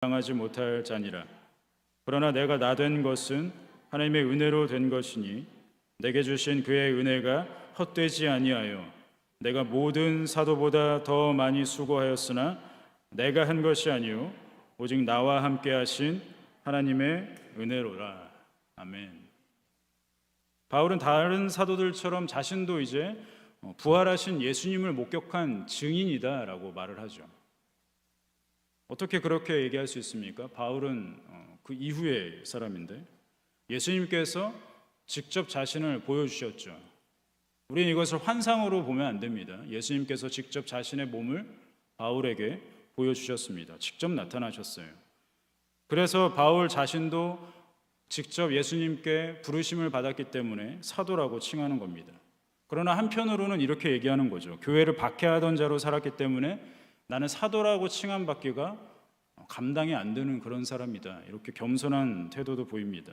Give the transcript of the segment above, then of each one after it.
감당하지 못할 자니라. 그러나 내가 나 된 것은 하나님의 은혜로 된 것이니 내게 주신 그의 은혜가 헛되지 아니하여 내가 모든 사도보다 더 많이 수고하였으나 내가 한 것이 아니요 오직 나와 함께 하신 하나님의 은혜로라. 아멘. 바울은 다른 사도들처럼 자신도 이제 부활하신 예수님을 목격한 증인이다라고 말을 하죠. 어떻게 그렇게 얘기할 수 있습니까? 바울은 그 이후의 사람인데 예수님께서 직접 자신을 보여주셨죠. 우리는 이것을 환상으로 보면 안 됩니다. 예수님께서 직접 자신의 몸을 바울에게 보여주셨습니다. 직접 나타나셨어요. 그래서 바울 자신도 직접 예수님께 부르심을 받았기 때문에 사도라고 칭하는 겁니다. 그러나 한편으로는 이렇게 얘기하는 거죠. 교회를 박해하던 자로 살았기 때문에 나는 사도라고 칭함받기가 감당이 안 되는 그런 사람이다. 이렇게 겸손한 태도도 보입니다.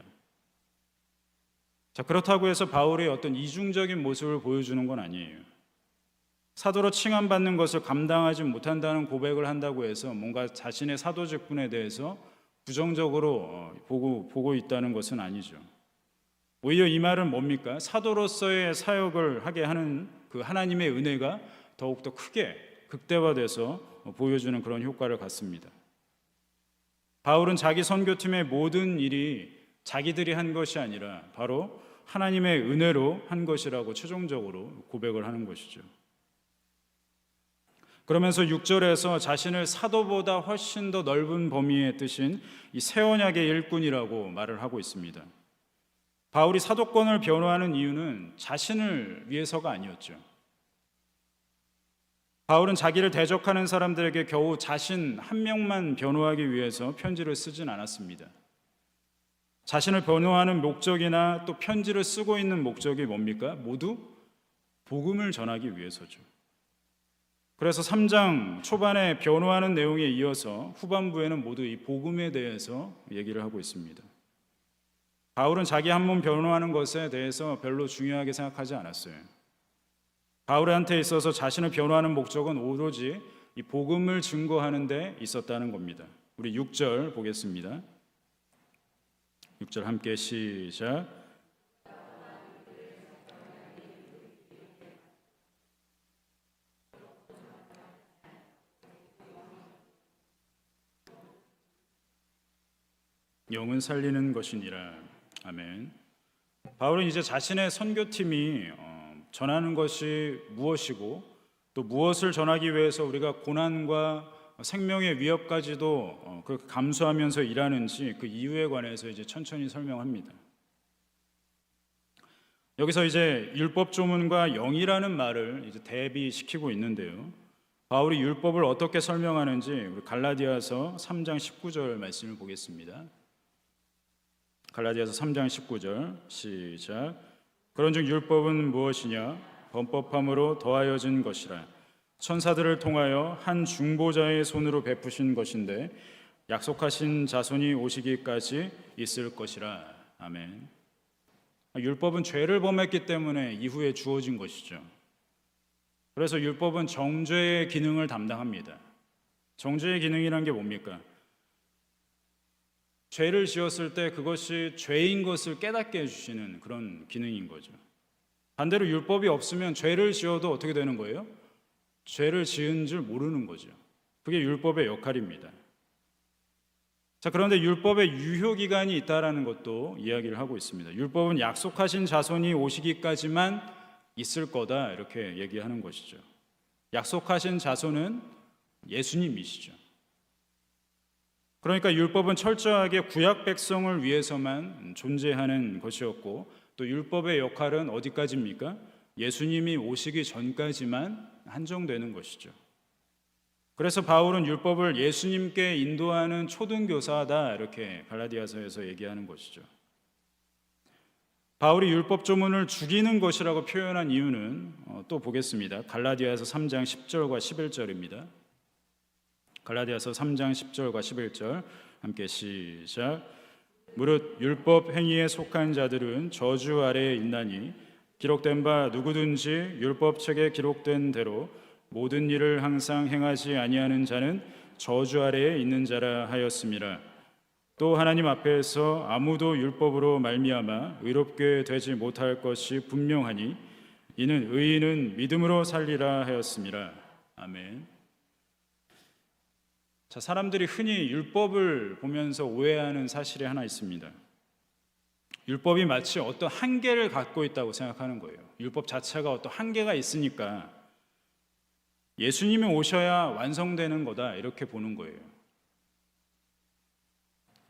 자, 그렇다고 해서 바울의 어떤 이중적인 모습을 보여주는 건 아니에요. 사도로 칭함받는 것을 감당하지 못한다는 고백을 한다고 해서 뭔가 자신의 사도 직분에 대해서 부정적으로 보고 있다는 것은 아니죠. 오히려 이 말은 뭡니까? 사도로서의 사역을 하게 하는 그 하나님의 은혜가 더욱더 크게 극대화돼서 보여주는 그런 효과를 갖습니다. 바울은 자기 선교팀의 모든 일이 자기들이 한 것이 아니라 바로 하나님의 은혜로 한 것이라고 최종적으로 고백을 하는 것이죠. 그러면서 6절에서 자신을 사도보다 훨씬 더 넓은 범위의 뜻인 이 새 언약의 일꾼이라고 말을 하고 있습니다. 바울이 사도권을 변호하는 이유는 자신을 위해서가 아니었죠. 바울은 자기를 대적하는 사람들에게 겨우 자신 한 명만 변호하기 위해서 편지를 쓰진 않았습니다. 자신을 변호하는 목적이나 또 편지를 쓰고 있는 목적이 뭡니까? 모두 복음을 전하기 위해서죠. 그래서 3장 초반에 변호하는 내용에 이어서 후반부에는 모두 이 복음에 대해서 얘기를 하고 있습니다. 바울은 자기 한 몸 변호하는 것에 대해서 별로 중요하게 생각하지 않았어요. 바울한테 있어서 자신을 변호하는 목적은 오로지 이 복음을 증거하는 데 있었다는 겁니다. 우리 6절 보겠습니다. 6절 함께 시작. 영은 살리는 것이니라. 아멘. 바울은 이제 자신의 선교팀이 전하는 것이 무엇이고 또 무엇을 전하기 위해서 우리가 고난과 생명의 위협까지도 감수하면서 일하는지 그 이유에 관해서 이제 천천히 설명합니다. 여기서 이제 율법 조문과 영이라는 말을 이제 대비시키고 있는데요. 바울이 율법을 어떻게 설명하는지 우리 갈라디아서 3장 19절 말씀을 보겠습니다. 갈라디아서 3장 19절 시작. 그런즉 율법은 무엇이냐? 범법함으로 더하여진 것이라. 천사들을 통하여 한 중보자의 손으로 베푸신 것인데 약속하신 자손이 오시기까지 있을 것이라. 아멘. 율법은 죄를 범했기 때문에 이후에 주어진 것이죠. 그래서 율법은 정죄의 기능을 담당합니다. 정죄의 기능이란 게 뭡니까? 죄를 지었을 때 그것이 죄인 것을 깨닫게 해주시는 그런 기능인 거죠. 반대로 율법이 없으면 죄를 지어도 어떻게 되는 거예요? 죄를 지은 줄 모르는 거죠. 그게 율법의 역할입니다. 자, 그런데 율법의 유효기간이 있다라는 것도 이야기를 하고 있습니다. 율법은 약속하신 자손이 오시기까지만 있을 거다 이렇게 얘기하는 것이죠. 약속하신 자손은 예수님이시죠. 그러니까 율법은 철저하게 구약 백성을 위해서만 존재하는 것이었고 또 율법의 역할은 어디까지입니까? 예수님이 오시기 전까지만 한정되는 것이죠. 그래서 바울은 율법을 예수님께 인도하는 초등교사다 이렇게 갈라디아서에서 얘기하는 것이죠. 바울이 율법 조문을 죽이는 것이라고 표현한 이유는 또 보겠습니다. 갈라디아서 3장 10절과 11절입니다. 갈라디아서 3장 10절과 11절 함께 시작. 무릇 율법 행위에 속한 자들은 저주 아래에 있나니 기록된 바 누구든지 율법책에 기록된 대로 모든 일을 항상 행하지 아니하는 자는 저주 아래에 있는 자라 하였음이라. 또 하나님 앞에서 아무도 율법으로 말미암아 의롭게 되지 못할 것이 분명하니 이는 의인은 믿음으로 살리라 하였음이라. 아멘. 자, 사람들이 흔히 율법을 보면서 오해하는 사실이 하나 있습니다. 율법이 마치 어떤 한계를 갖고 있다고 생각하는 거예요. 율법 자체가 어떤 한계가 있으니까 예수님이 오셔야 완성되는 거다, 이렇게 보는 거예요.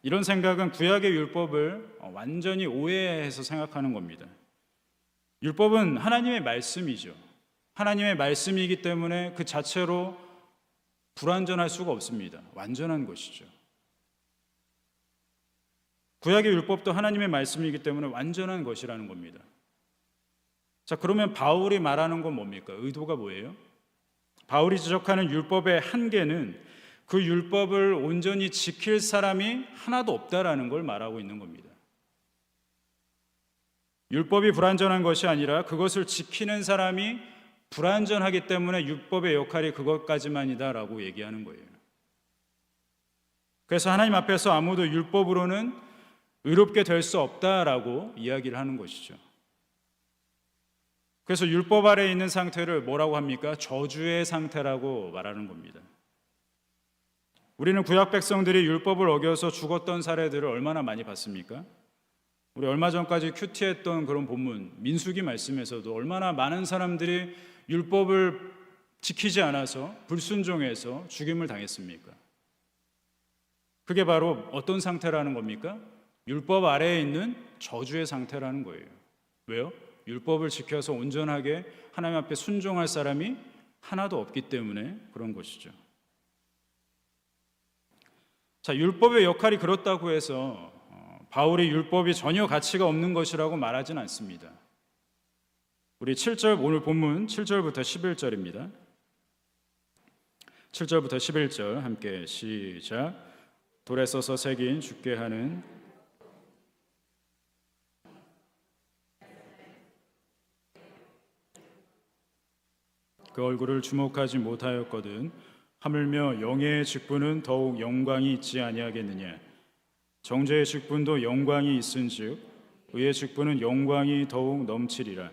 이런 생각은 구약의 율법을 완전히 오해해서 생각하는 겁니다. 율법은 하나님의 말씀이죠. 하나님의 말씀이기 때문에 그 자체로 불완전할 수가 없습니다. 완전한 것이죠. 구약의 율법도 하나님의 말씀이기 때문에 완전한 것이라는 겁니다. 자, 그러면 바울이 말하는 건 뭡니까? 의도가 뭐예요? 바울이 지적하는 율법의 한계는 그 율법을 온전히 지킬 사람이 하나도 없다라는 걸 말하고 있는 겁니다. 율법이 불완전한 것이 아니라 그것을 지키는 사람이 불완전하기 때문에 율법의 역할이 그것까지만이다라고 얘기하는 거예요. 그래서 하나님 앞에서 아무도 율법으로는 의롭게 될 수 없다라고 이야기를 하는 것이죠. 그래서 율법 아래에 있는 상태를 뭐라고 합니까? 저주의 상태라고 말하는 겁니다. 우리는 구약 백성들이 율법을 어겨서 죽었던 사례들을 얼마나 많이 봤습니까? 우리 얼마 전까지 큐티했던 그런 본문 민수기 말씀에서도 얼마나 많은 사람들이 율법을 지키지 않아서 불순종해서 죽임을 당했습니까? 그게 바로 어떤 상태라는 겁니까? 율법 아래에 있는 저주의 상태라는 거예요. 왜요? 율법을 지켜서 온전하게 하나님 앞에 순종할 사람이 하나도 없기 때문에 그런 것이죠. 자, 율법의 역할이 그렇다고 해서 바울이 율법이 전혀 가치가 없는 것이라고 말하진 않습니다. 우리 7절, 오늘 본문 7절부터 11절입니다. 7절부터 11절 함께 시작. 돌에 써서 새긴 죽게 하는 그 얼굴을 주목하지 못하였거든 하물며 영예의 직분은 더욱 영광이 있지 아니하겠느냐. 정죄의 직분도 영광이 있은즉 의의 직분은 영광이 더욱 넘치리라.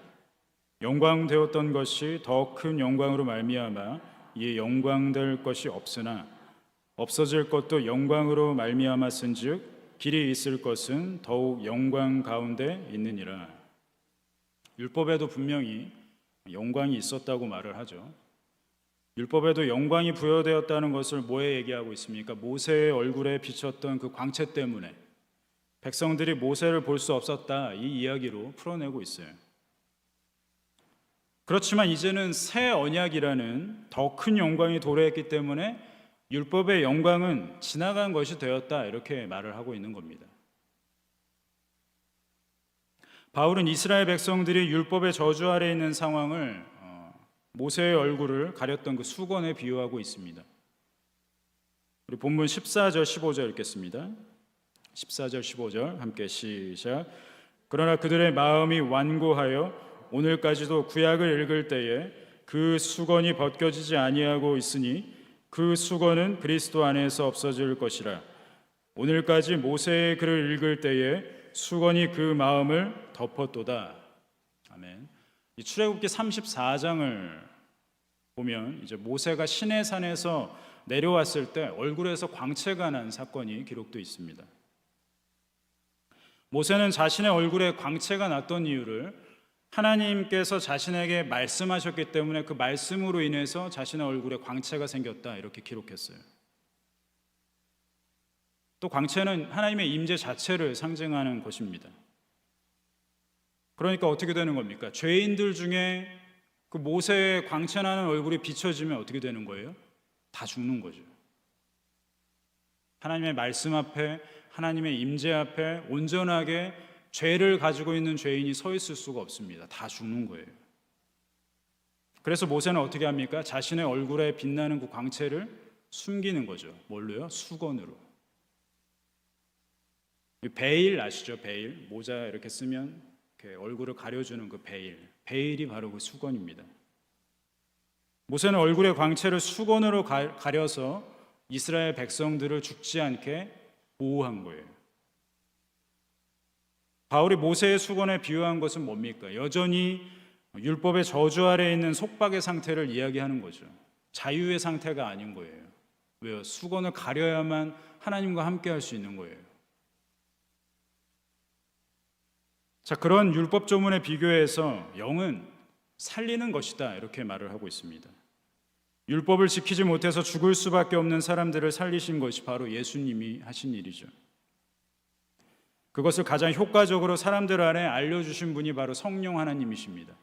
영광되었던 것이 더 큰 영광으로 말미암아 이에 영광될 것이 없으나 없어질 것도 영광으로 말미암았은즉 길이 있을 것은 더욱 영광 가운데 있느니라. 율법에도 분명히 영광이 있었다고 말을 하죠. 율법에도 영광이 부여되었다는 것을 뭐에 얘기하고 있습니까? 모세의 얼굴에 비쳤던 그 광채 때문에 백성들이 모세를 볼 수 없었다, 이 이야기로 풀어내고 있어요. 그렇지만 이제는 새 언약이라는 더 큰 영광이 도래했기 때문에 율법의 영광은 지나간 것이 되었다, 이렇게 말을 하고 있는 겁니다. 바울은 이스라엘 백성들이 율법의 저주 아래에 있는 상황을 모세의 얼굴을 가렸던 그 수건에 비유하고 있습니다. 우리 본문 14절 15절 읽겠습니다. 14절 15절 함께 시작. 그러나 그들의 마음이 완고하여 오늘까지도 구약을 읽을 때에 그 수건이 벗겨지지 아니하고 있으니 그 수건은 그리스도 안에서 없어질 것이라. 오늘까지 모세의 글을 읽을 때에 수건이 그 마음을 덮었도다. 아멘. 이 출애굽기 34장을 보면 이제 모세가 시내산에서 내려왔을 때 얼굴에서 광채가 난 사건이 기록되어 있습니다. 모세는 자신의 얼굴에 광채가 났던 이유를 하나님께서 자신에게 말씀하셨기 때문에 그 말씀으로 인해서 자신의 얼굴에 광채가 생겼다, 이렇게 기록했어요. 또 광채는 하나님의 임재 자체를 상징하는 것입니다. 그러니까 어떻게 되는 겁니까? 죄인들 중에 그 모세의 광채나는 얼굴이 비춰지면 어떻게 되는 거예요? 다 죽는 거죠. 하나님의 말씀 앞에, 하나님의 임재 앞에 온전하게 죄를 가지고 있는 죄인이 서 있을 수가 없습니다. 다 죽는 거예요. 그래서 모세는 어떻게 합니까? 자신의 얼굴에 빛나는 그 광채를 숨기는 거죠. 뭘로요? 수건으로. 베일 아시죠? 베일. 모자 이렇게 쓰면 이렇게 얼굴을 가려주는 그 베일. 베일이 바로 그 수건입니다. 모세는 얼굴의 광채를 수건으로 가려서 이스라엘 백성들을 죽지 않게 보호한 거예요. 바울이 모세의 수건에 비유한 것은 뭡니까? 여전히 율법의 저주 아래에 있는 속박의 상태를 이야기하는 거죠. 자유의 상태가 아닌 거예요. 왜요? 수건을 가려야만 하나님과 함께 할 수 있는 거예요. 자, 그런 율법 조문에 비교해서 영은 살리는 것이다, 이렇게 말을 하고 있습니다. 율법을 지키지 못해서 죽을 수밖에 없는 사람들을 살리신 것이 바로 예수님이 하신 일이죠. 그것을 가장 효과적으로 사람들 안에 알려주신 분이 바로 성령 하나님이십니다.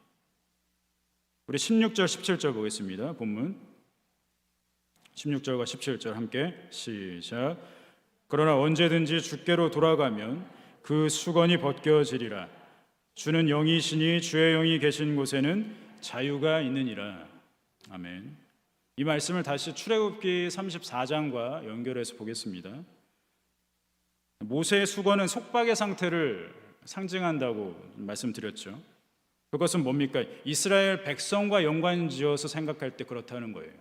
우리 16절 17절 보겠습니다. 본문 16절과 17절 함께 시작. 그러나 언제든지 주께로 돌아가면 그 수건이 벗겨지리라. 주는 영이시니 주의 영이 계신 곳에는 자유가 있느니라. 아멘. 이 말씀을 다시 출애굽기 34장과 연결해서 보겠습니다. 모세의 수건은 속박의 상태를 상징한다고 말씀드렸죠. 그것은 뭡니까? 이스라엘 백성과 연관지어서 생각할 때 그렇다는 거예요.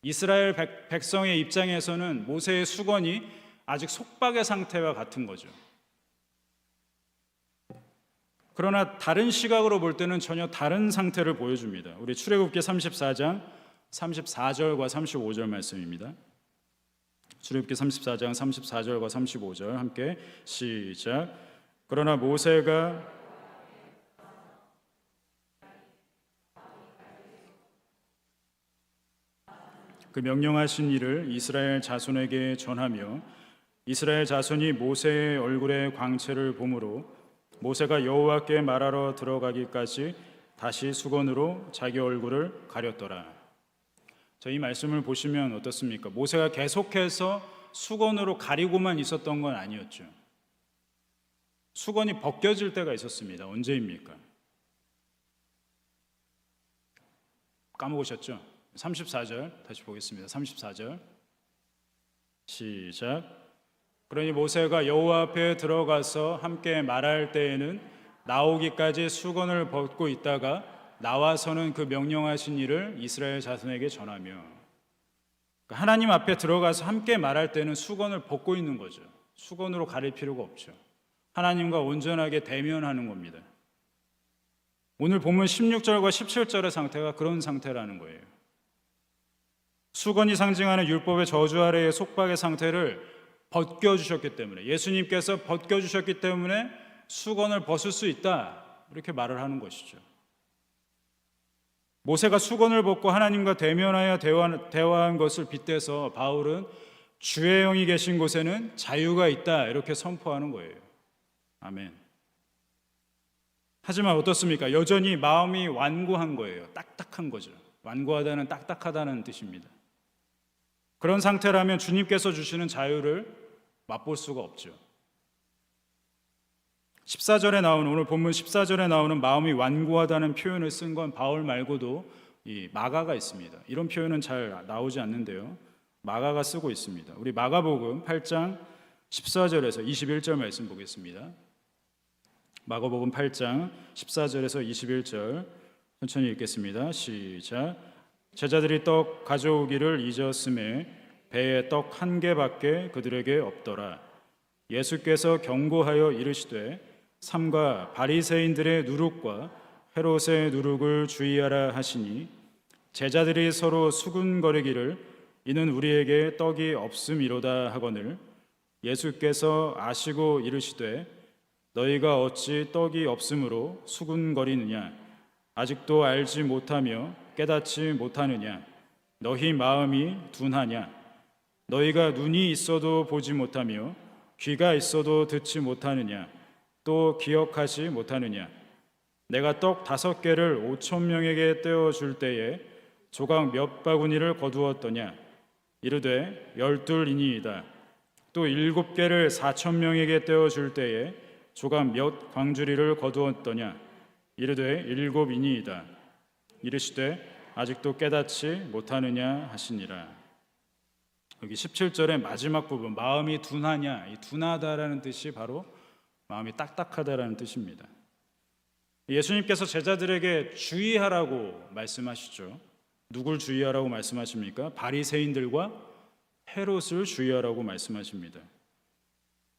이스라엘 백성의 입장에서는 모세의 수건이 아직 속박의 상태와 같은 거죠. 그러나 다른 시각으로 볼 때는 전혀 다른 상태를 보여줍니다. 우리 출애굽기 34장 34절과 35절 말씀입니다. 출애굽기 34장 34절과 35절 함께 시작. 그러나 모세가 그 명령하신 일을 이스라엘 자손에게 전하며 이스라엘 자손이 모세의 얼굴의 광채를 보므로 모세가 여호와께 말하러 들어가기까지 다시 수건으로 자기 얼굴을 가렸더라. 자, 이 말씀을 보시면 어떻습니까? 모세가 계속해서 수건으로 가리고만 있었던 건 아니었죠. 수건이 벗겨질 때가 있었습니다. 언제입니까? 까먹으셨죠? 34절 다시 보겠습니다. 34절 시작. 그러니 모세가 여호와 앞에 들어가서 함께 말할 때에는 나오기까지 수건을 벗고 있다가 나와서는 그 명령하신 일을 이스라엘 자손에게 전하며, 하나님 앞에 들어가서 함께 말할 때는 수건을 벗고 있는 거죠. 수건으로 가릴 필요가 없죠. 하나님과 온전하게 대면하는 겁니다. 오늘 본문 16절과 17절의 상태가 그런 상태라는 거예요. 수건이 상징하는 율법의 저주 아래의 속박의 상태를 벗겨주셨기 때문에, 예수님께서 벗겨주셨기 때문에 수건을 벗을 수 있다, 이렇게 말을 하는 것이죠. 모세가 수건을 벗고 하나님과 대면하여 대화한 것을 빗대서 바울은 주의 영이 계신 곳에는 자유가 있다, 이렇게 선포하는 거예요. 아멘. 하지만 어떻습니까? 여전히 마음이 완고한 거예요. 딱딱한 거죠. 완고하다는 딱딱하다는 뜻입니다. 그런 상태라면 주님께서 주시는 자유를 맛볼 수가 없죠. 14절에 나오는, 오늘 본문 14절에 나오는 마음이 완고하다는 표현을 쓴 건 바울 말고도 이 마가가 있습니다. 이런 표현은 잘 나오지 않는데요, 마가가 쓰고 있습니다. 우리 마가복음 8장 14절에서 21절 말씀 보겠습니다. 마가복음 8장 14절에서 21절 천천히 읽겠습니다. 시작. 제자들이 떡 가져오기를 잊었음에 배에 떡 한 개밖에 그들에게 없더라. 예수께서 경고하여 이르시되 삼가 바리새인들의 누룩과 헤롯의 누룩을 주의하라 하시니 제자들이 서로 수군거리기를 이는 우리에게 떡이 없음이로다 하거늘 예수께서 아시고 이르시되 너희가 어찌 떡이 없음으로 수군거리느냐 아직도 알지 못하며 깨닫지 못하느냐 너희 마음이 둔하냐 너희가 눈이 있어도 보지 못하며 귀가 있어도 듣지 못하느냐 또 기억하지 못하느냐 내가 떡 5개를 5,000명에게 떼어줄 때에 조각 몇 바구니를 거두었더냐 이르되 12이니이다 또 7개를 4,000명에게 떼어줄 때에 조각 몇 광주리를 거두었더냐 이르되 7이니이다 이르시되 아직도 깨닫지 못하느냐 하시니라. 여기 17절의 마지막 부분, 마음이 둔하냐, 이 둔하다라는 뜻이 바로 마음이 딱딱하다라는 뜻입니다. 예수님께서 제자들에게 주의하라고 말씀하시죠. 누굴 주의하라고 말씀하십니까? 바리새인들과 헤롯을 주의하라고 말씀하십니다.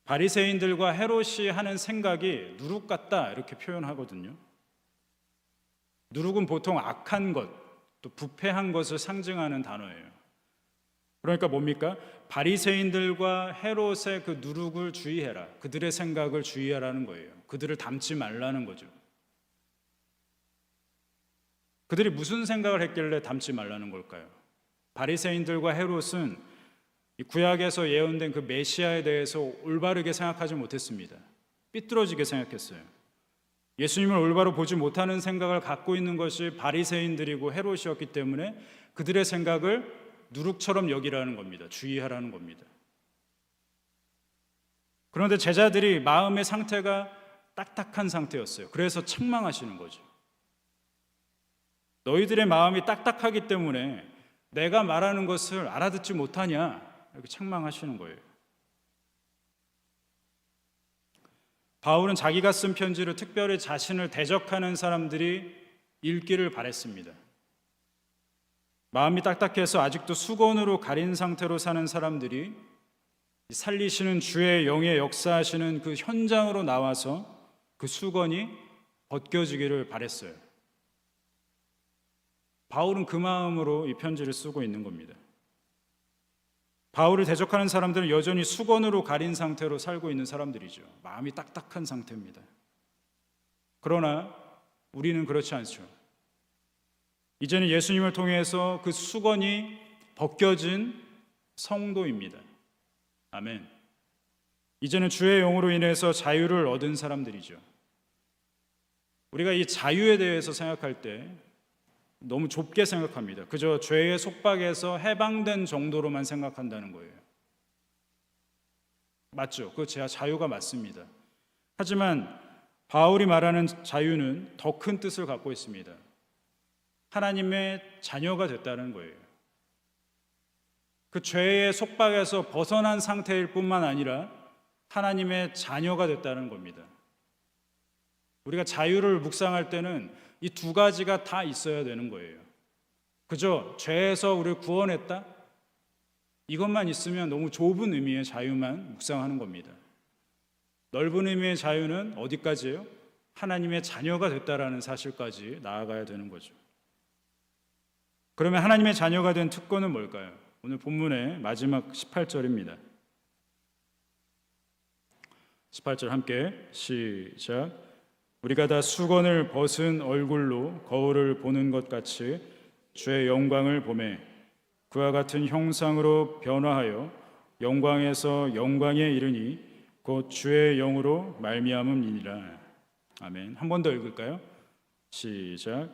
바리새인들과 헤롯이 하는 생각이 누룩 같다 이렇게 표현하거든요. 누룩은 보통 악한 것, 또 부패한 것을 상징하는 단어예요. 그러니까 뭡니까? 바리새인들과 헤롯의 그 누룩을 주의해라. 그들의 생각을 주의하라는 거예요. 그들을 닮지 말라는 거죠. 그들이 무슨 생각을 했길래 닮지 말라는 걸까요? 바리새인들과 헤롯은 이 구약에서 예언된 그 메시아에 대해서 올바르게 생각하지 못했습니다. 삐뚤어지게 생각했어요. 예수님을 올바로 보지 못하는 생각을 갖고 있는 것이 바리새인들이고 헤롯이었기 때문에 그들의 생각을 누룩처럼 여기라는 겁니다. 주의하라는 겁니다. 그런데 제자들이 마음의 상태가 딱딱한 상태였어요. 그래서 책망하시는 거죠. 너희들의 마음이 딱딱하기 때문에 내가 말하는 것을 알아듣지 못하냐 이렇게 책망하시는 거예요. 바울은 자기가 쓴 편지를 특별히 자신을 대적하는 사람들이 읽기를 바랬습니다. 마음이 딱딱해서 아직도 수건으로 가린 상태로 사는 사람들이 살리시는 주의 영의 역사하시는 그 현장으로 나와서 그 수건이 벗겨지기를 바랬어요. 바울은 그 마음으로 이 편지를 쓰고 있는 겁니다. 바울을 대적하는 사람들은 여전히 수건으로 가린 상태로 살고 있는 사람들이죠. 마음이 딱딱한 상태입니다. 그러나 우리는 그렇지 않죠. 이제는 예수님을 통해서 그 수건이 벗겨진 성도입니다. 아멘. 이제는 주의 영으로 인해서 자유를 얻은 사람들이죠. 우리가 이 자유에 대해서 생각할 때 너무 좁게 생각합니다. 그저 죄의 속박에서 해방된 정도로만 생각한다는 거예요. 맞죠? 그 자유가 맞습니다. 하지만 바울이 말하는 자유는 더 큰 뜻을 갖고 있습니다. 하나님의 자녀가 됐다는 거예요. 그 죄의 속박에서 벗어난 상태일 뿐만 아니라 하나님의 자녀가 됐다는 겁니다. 우리가 자유를 묵상할 때는 이 두 가지가 다 있어야 되는 거예요. 그저 죄에서 우리를 구원했다? 이것만 있으면 너무 좁은 의미의 자유만 묵상하는 겁니다. 넓은 의미의 자유는 어디까지예요? 하나님의 자녀가 됐다라는 사실까지 나아가야 되는 거죠. 그러면 하나님의 자녀가 된 특권은 뭘까요? 오늘 본문의 마지막 18절입니다. 18절 함께 시작. 우리가 다 수건을 벗은 얼굴로 거울을 보는 것 같이 주의 영광을 보매 그와 같은 형상으로 변화하여 영광에서 영광에 이르니 곧 주의 영으로 말미암음이니라. 아멘. 한 번 더 읽을까요? 시작.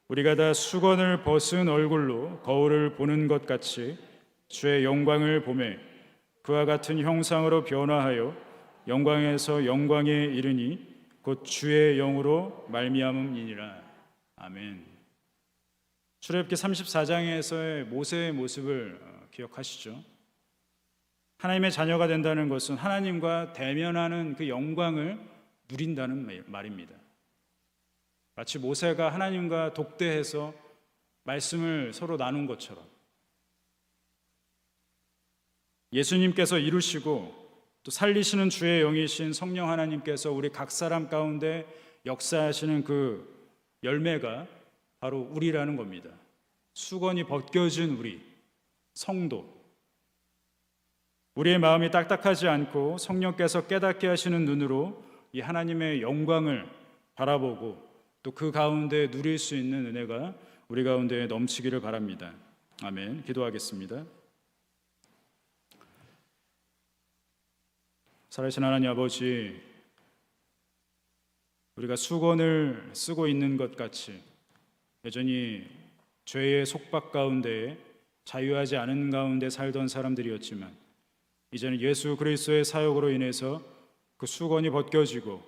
우리가 다 수건을 벗은 얼굴로 거울을 보는 것 같이 주의 영광을 보매 그와 같은 형상으로 변화하여 영광에서 영광에 이르니 곧 주의 영으로 말미암음이니라. 아멘. 출애굽기 34장에서의 모세의 모습을 기억하시죠? 하나님의 자녀가 된다는 것은 하나님과 대면하는 그 영광을 누린다는 말입니다. 마치 모세가 하나님과 독대해서 말씀을 서로 나눈 것처럼 예수님께서 이루시고 또 살리시는 주의 영이신 성령 하나님께서 우리 각 사람 가운데 역사하시는 그 열매가 바로 우리라는 겁니다. 수건이 벗겨진 우리, 성도. 우리의 마음이 딱딱하지 않고 성령께서 깨닫게 하시는 눈으로 이 하나님의 영광을 바라보고 또 그 가운데 누릴 수 있는 은혜가 우리 가운데 넘치기를 바랍니다. 아멘. 기도하겠습니다. 살아계신 하나님 아버지, 우리가 수건을 쓰고 있는 것 같이 여전히 죄의 속박 가운데 자유하지 않은 가운데 살던 사람들이었지만 이제는 예수 그리스도의 사역으로 인해서 그 수건이 벗겨지고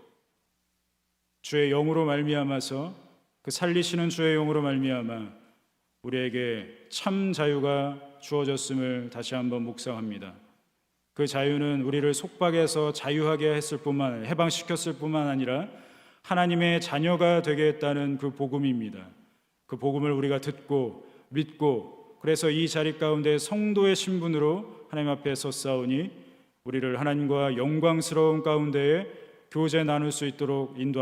주의 영으로 말미암아서 그 살리시는 주의 영으로 말미암아 우리에게 참 자유가 주어졌음을 다시 한번 묵상합니다. 그 자유는 우리를 속박에서 자유하게 했을 뿐만 아니라 해방시켰을 뿐만 아니라 하나님의 자녀가 되게 했다는 그 복음입니다. 그 복음을 우리가 듣고 믿고 그래서 이 자리 가운데 성도의 신분으로 하나님 앞에 섰사오니 우리를 하나님과 영광스러운 가운데에 교제 나눌 수 있도록 인도하옵소서.